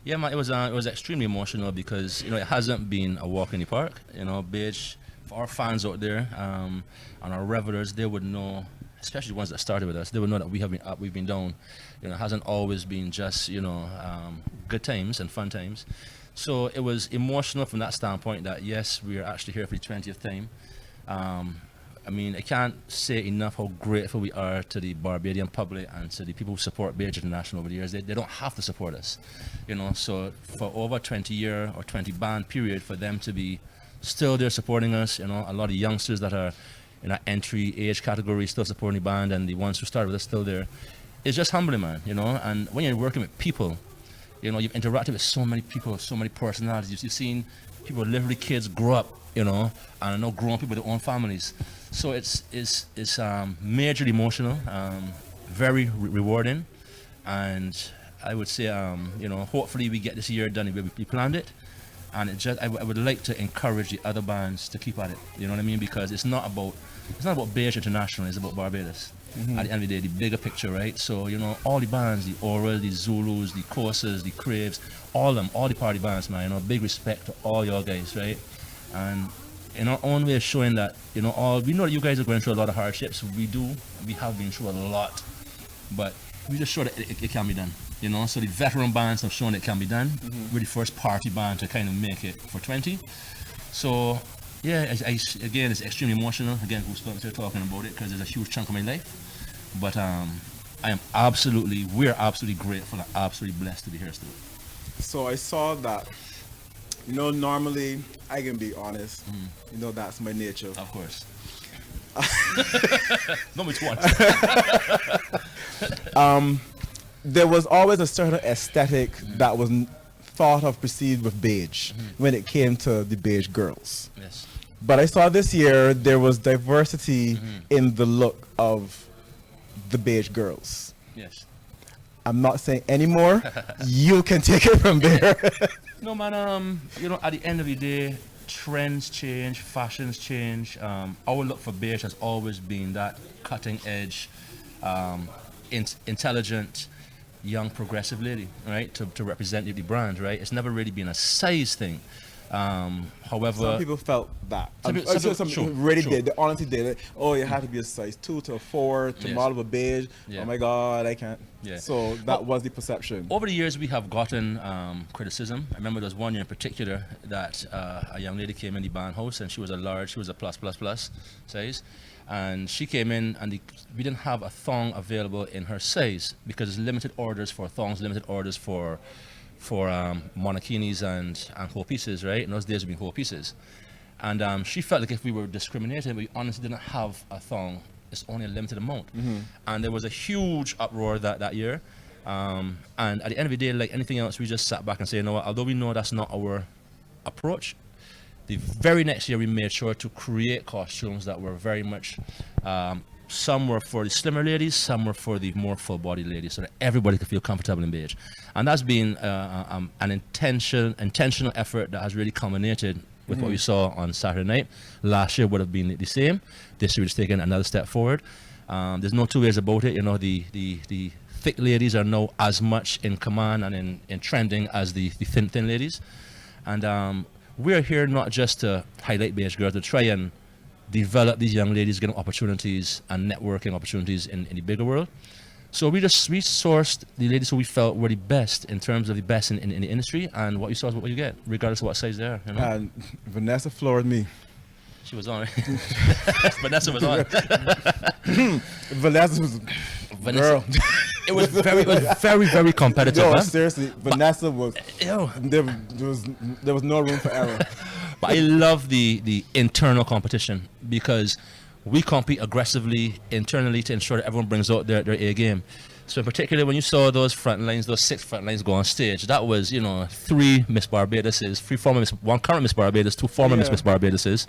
Yeah, man, it was extremely emotional because it hasn't been a walk in the park. Beige, for our fans out there and our revelers, they would know, especially the ones that started with us, they would know that we have been up, we've been down. It hasn't always been just good times and fun times. So it was emotional from that standpoint that yes, we are actually here for the 20th time. I mean, I can't say enough how grateful we are to the Barbadian public and to the people who support Beige International over the years. They don't have to support us, So for over 20-year or 20 band period, for them to be still there supporting us, a lot of youngsters that are in our entry age category still supporting the band, and the ones who started with us still there. It's just humbling, man. And when you're working with people, you've interacted with so many people, so many personalities. You've seen people, literally kids, grow up, and are now grown people with their own families. So it's majorly emotional, very rewarding, and I would say, hopefully we get this year done the way we planned it, and I would like to encourage the other bands to keep at it. You know what I mean? Because it's not about Beige International. It's about Barbados. At the end of the day, the bigger picture, right? So all the bands, the Aura, the Zulus, the Corsas, the Craves, all the party bands, man. Big respect to all y'all guys, right? And in our own way of showing that, we know that you guys are going through a lot of hardships. We have been through a lot, but we just show that it can be done. So the veteran bands have shown it can be done. We're the first party band to kind of make it for 20. So yeah, again, it's extremely emotional. Again, goosebumps here talking about it because it's a huge chunk of my life. But we're absolutely grateful and absolutely blessed to be here still. So I saw that. Normally I can be honest. That's my nature. Of course. Not which one. There was always a certain aesthetic that was thought of, perceived with Beige when it came to the Beige girls. Yes. But I saw this year there was diversity in the look of the Beige girls. Yes. I'm not saying anymore. You can take it from there. No, man, at the end of the day, trends change, fashions change. Our look for Beige has always been that cutting edge, intelligent, young progressive lady, right? To represent the brand, right? It's never really been a size thing. However, some people felt that. Some people true, really true. did. They honestly did it. Oh, you had to be a size 2 to a 4 to Yes. model a Beige. Yeah. Oh my God, I can't. Yeah. So that was the perception. over the years, we have gotten criticism. I remember there was one year in particular that a young lady came in the band house, and she was a plus size, and she came in, and we didn't have a thong available in her size because there's limited orders for thongs, limited orders for monokinis and whole pieces, right? In those days, we'd be whole pieces. And she felt like if we were discriminated, we honestly didn't have a thong. It's only a limited amount. And there was a huge uproar that year. And at the end of the day, like anything else, we just sat back and say, you know what, although we know that's not our approach, the very next year we made sure to create costumes that were very much, some were for the slimmer ladies, some were for the more full-bodied ladies, so that everybody could feel comfortable in beige. And that's been an intentional effort that has really culminated with what we saw on Saturday night. Last year would have been the same. This year we've taken another step forward. There's no two ways about it. You know, the thick ladies are now as much in command and in trending as the thin ladies. And we're here not just to highlight beige girls, to try and develop these young ladies, getting opportunities and networking opportunities in the bigger world. So we sourced the ladies who we felt were the best in terms of the best in the industry, and what you saw is what you get, regardless of what size they are. You know? And Vanessa floored me. She was on. Vanessa was on. Vanessa was girl. It was very competitive. No, huh? seriously, Vanessa was. Ew. There was no room for error. But I love the internal competition, because we compete aggressively internally to ensure that everyone brings out their A game. So in particular, when you saw those front lines, those 6 front lines go on stage, that was, 3 Miss Barbaduses, 1 current Miss Barbados, 2 former Miss Barbaduses.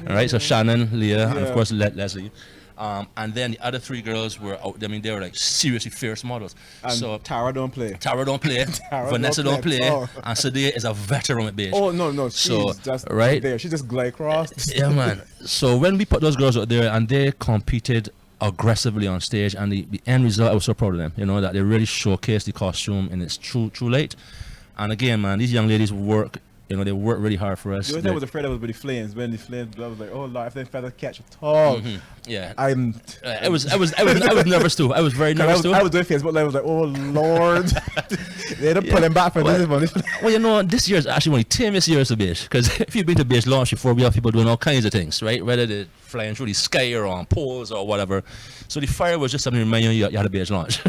All right, so Shannon, Leah, and of course Leslie. And then the other 3 girls were out. I mean, they were like seriously fierce models. And so Tara don't play. Vanessa don't play. And Sadia is a veteran with beige. Oh no, she's just right there. She just glide across. Yeah, man. So when we put those girls out there and they competed aggressively on stage, and the end result, I was so proud of them. That they really showcased the costume in its true light. And again, man, these young ladies work. They work really hard for us. The only thing I was afraid of was with the flames. When the flames, I was like, oh Lord, if they feather catch at all. Yeah. I was nervous too. I was very nervous too. I was doing Facebook Live. I was like, oh Lord, they don't pull them back for this one. Well, this year is actually one of the tamest years of beige, because if you've been to beige launch before, we have people doing all kinds of things, right? Whether they're flying through the sky or on poles or whatever. So the fire was just something to remind you had a beige launch.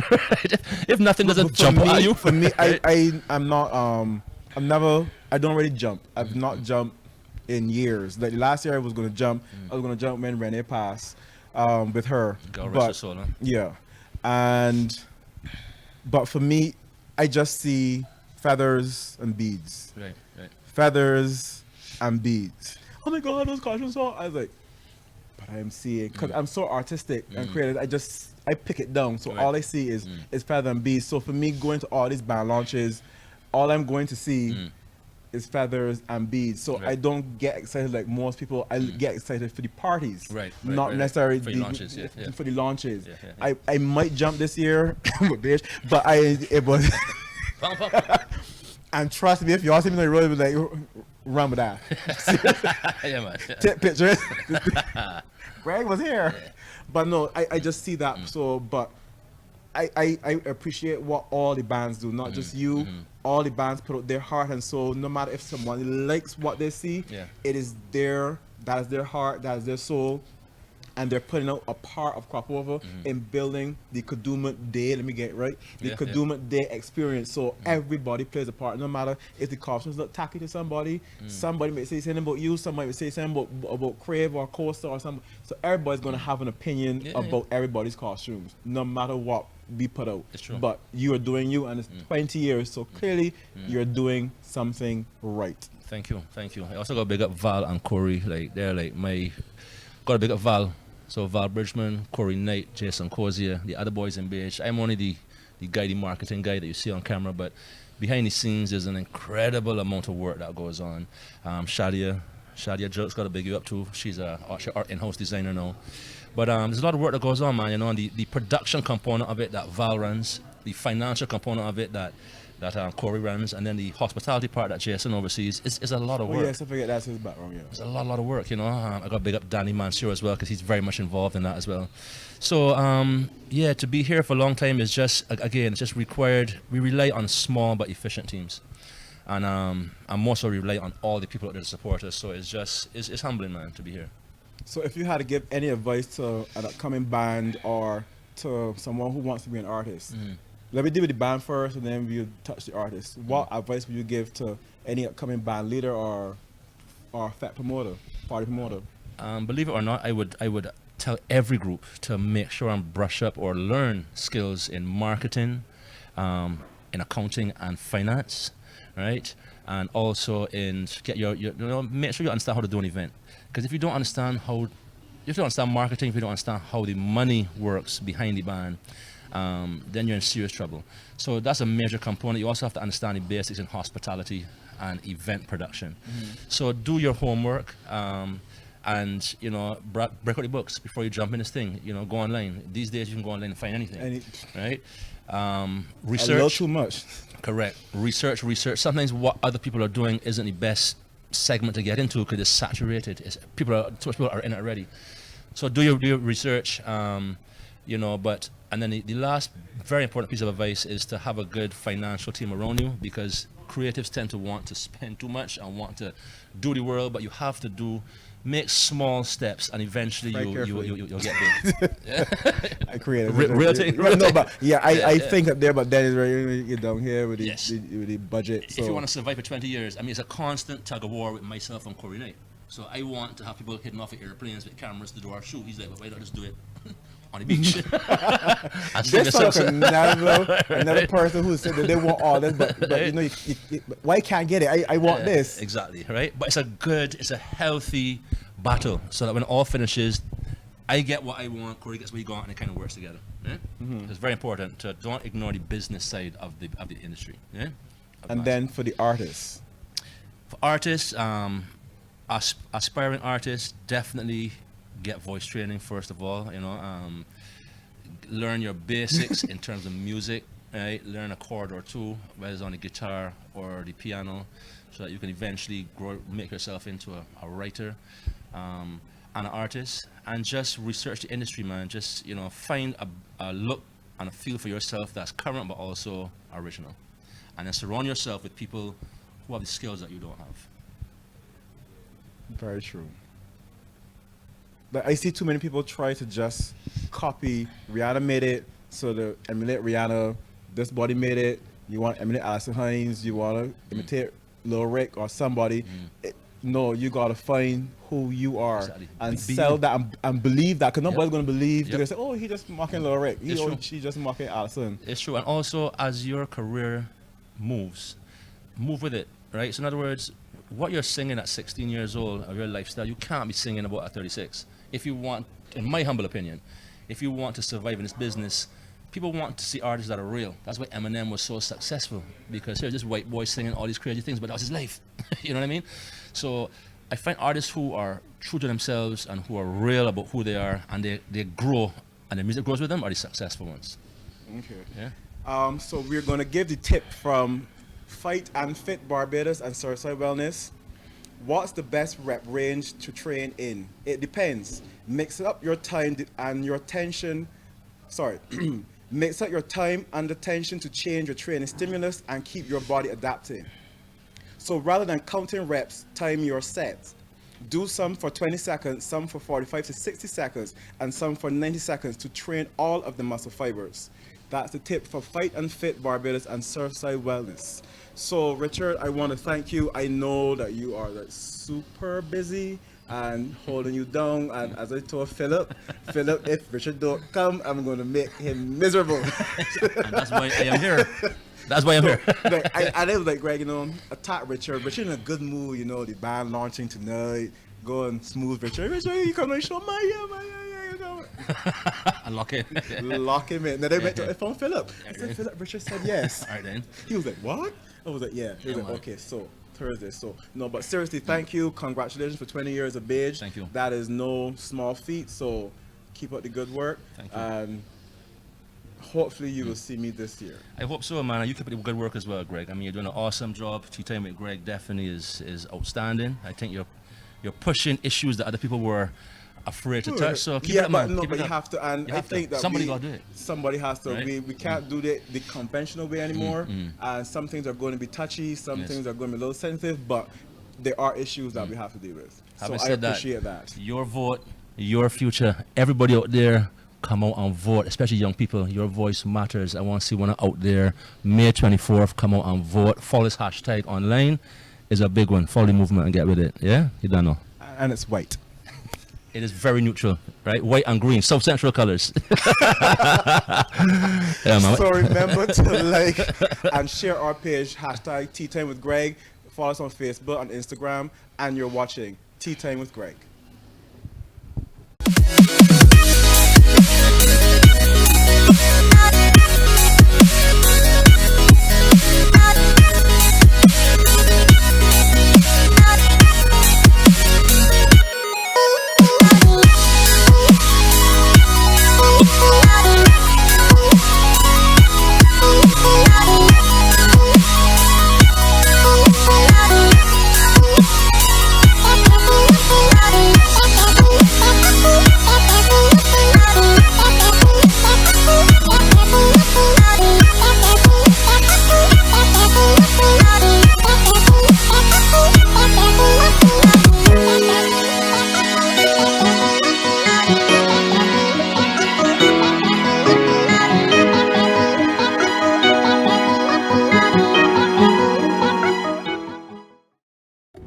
If nothing doesn't jump at you. For me, I'm not. I don't really jump. I've not jumped in years. Like last year, I was gonna jump. I was gonna jump when Renee passed with her. God rest her soul, huh? Yeah, but for me, I just see feathers and beads. Right. Feathers and beads. Oh my God, those costumes! I was like, but I'm seeing, because I'm so artistic and creative. I pick it down. So all I see is feather and beads. So for me, going to all these band launches, all I'm going to see is feathers and beads. So I don't get excited like most people. I get excited for the parties, not necessarily for the launches. For the launches. Yeah. I might jump this year with beige, but it was. And trust me, if y'all see me on the road, it was like run with that. Yeah, man. Take pictures. Greg was here, but no, I just see that. So, but I appreciate what all the bands do, not just you. All the bands put out their heart and soul. No matter if someone likes what they see, it is that is their heart, that is their soul, and they're putting out a part of Crop Over in building the Kaduma Day. Let me get it right. The Kaduma Day experience. So everybody plays a part. No matter if the costumes look tacky to somebody, somebody may say something about you, somebody may say something about Crave or Costa or something. So everybody's going to have an opinion about everybody's costumes, no matter what we put out. It's true. But you are doing you, and it's 20 years, so clearly you're doing something right. Thank you. I also got to big up Val and Corey. Like they're like got to big up Val. So Val Bridgman, Corey Knight, Jason Cozier, the other boys in beige. I'm only the marketing guy that you see on camera, but behind the scenes there's an incredible amount of work that goes on. Shadia Jerk's got to big you up too. She's a art in-house designer now. But there's a lot of work that goes on, man. And the production component of it that Val runs, the financial component of it that Corey runs, and then the hospitality part that Jason oversees is a lot of work. Oh yes, I forget that's his background. Yeah, it's a lot of work. I got to big up Danny Mansour as well, because he's very much involved in that as well. So to be here for a long time is just required. We rely on small but efficient teams, and more so we rely on all the people out there to support us. So it's humbling, man, to be here. So if you had to give any advice to an upcoming band or to someone who wants to be an artist, let me deal with the band first, and then we'll touch the artist. What advice would you give to any upcoming band leader or party promoter? Believe it or not, I would tell every group to make sure and brush up or learn skills in marketing, in accounting and finance, right? And also in get your make sure you understand how to do an event. Because if you don't understand marketing, if you don't understand how the money works behind the band, then you're in serious trouble. So that's a major component. You also have to understand the basics in hospitality and event production. So do your homework, and break out the books before you jump in this thing. Go online. These days you can go online and find anything, right? Research. A little too much. Correct. Research. Sometimes what other people are doing isn't the best segment to get into because it's saturated. Too much people are in it already. So do your research. But and then the last very important piece of advice is to have a good financial team around you, because creatives tend to want to spend too much and want to do the world, but you have to make small steps, and eventually you'll get big. I created real thing. But I think up there, but then it's where you down here with the budget. If you want to survive for 20 years, I mean, it's a constant tug of war with myself and Corey Knight. So I want to have people hitting off of airplanes with cameras to do our shoot. He's like, well, why not just do it on the beach? There's like another person who said that they want all this, but why can't get it? I want this. Exactly, right? But it's a healthy battle, so that when all finishes, I get what I want, Corey gets what he got, and it kind of works together. Yeah? It's very important to don't ignore the business side of the industry. Yeah? And then for the artists. For artists, aspiring artists, definitely get voice training first of all. Learn your basics in terms of music. Right? Learn a chord or two, whether it's on the guitar or the piano, so that you can eventually make yourself into a writer and an artist. And just research the industry, man. Just find a look and a feel for yourself that's current but also original, and then surround yourself with people who have the skills that you don't have. Very true. But I see too many people try to just copy. Rihanna made it, so to emulate Rihanna. This body made it. You want to emulate Alison Haynes. You want to imitate Lil Rick or somebody. No, you got to find who you are and sell that and believe that. Because nobody's going to believe. They're going to say, oh, he just mocking Lil Rick. She just mocking Alison. It's true. And also, as your career moves, move with it, right? So in other words, what you're singing at 16 years old of your lifestyle, you can't be singing about at 36. If you want, in my humble opinion, if you want to survive in this business, people want to see artists that are real. That's why Eminem was so successful, because here's this white boy singing all these crazy things, but that was his life. You know what I mean? So I find artists who are true to themselves and who are real about who they are, and they grow, and the music grows with them, are the successful ones. Okay. Yeah. So we're going to give the tip from Fight and Fit Barbados and Surfside Wellness. What's the best rep range to train in? It depends. Mix up your time and your attention. Mix up your time and attention to change your training stimulus and keep your body adapting. So rather than counting reps, time your sets. Do some for 20 seconds, some for 45 to 60 seconds, and some for 90 seconds to train all of the muscle fibers. That's the tip for Fight and Fit Barbados and Surfside Wellness. So Richard, I want to thank you. I know that you are super busy and holding you down. And as I told Philip, if Richard don't come, I'm going to make him miserable. And that's why I am here. That's why I'm here. I was like, Greg, attack Richard. Richard in a good mood, the band launching tonight. Go and smooth Richard. Richard, you come and show and lock in. Lock him in. Then they went to phone Philip. I said, Philip, Richard said yes. All right, then. He was like, what? I was like, yeah. He was like, okay, so Thursday. So, no, but seriously, thank you. Congratulations for 20 years of Beige. Thank you. That is no small feat. So keep up the good work. Thank you. And hopefully you will see me this year. I hope so, man. You keep up the good work as well, Greg. I mean, you're doing an awesome job. Tea Time with Greg definitely is outstanding. I think you're pushing issues that other people were afraid to touch. So keep it up, man. But you have to, and I think that somebody got to do it. Somebody has to. Right? We can't do the conventional way anymore. And some things are going to be touchy. Some things are going to be a little sensitive. But there are issues that we have to deal with. So I appreciate that. Your vote, your future. Everybody out there, come out and vote, especially young people. Your voice matters. I want to see one out there. May 24th, come out and vote. Follow this hashtag online. Is a big one. Follow the movement and get with it. Yeah? You don't know. And it's white. It is very neutral, right? White and green, South Central colors. Yeah, man. So remember to like and share our page, hashtag Tea Time with Greg. Follow us on Facebook, on Instagram, and you're watching Tea Time with Greg.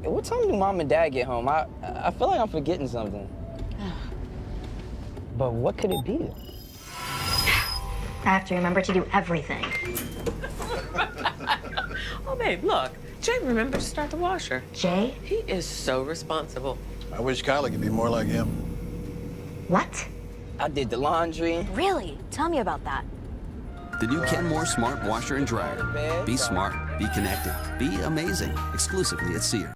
What time do Mom and Dad get home? I feel like I'm forgetting something. But what could it be? I have to remember to do everything. Oh, babe, look. Jay remembered to start the washer. Jay? He is so responsible. I wish Kylie could be more like him. What? I did the laundry. Really? Tell me about that. The new Kenmore Smart Washer and Dryer. Be smart, be connected, be amazing. Exclusively at Sears.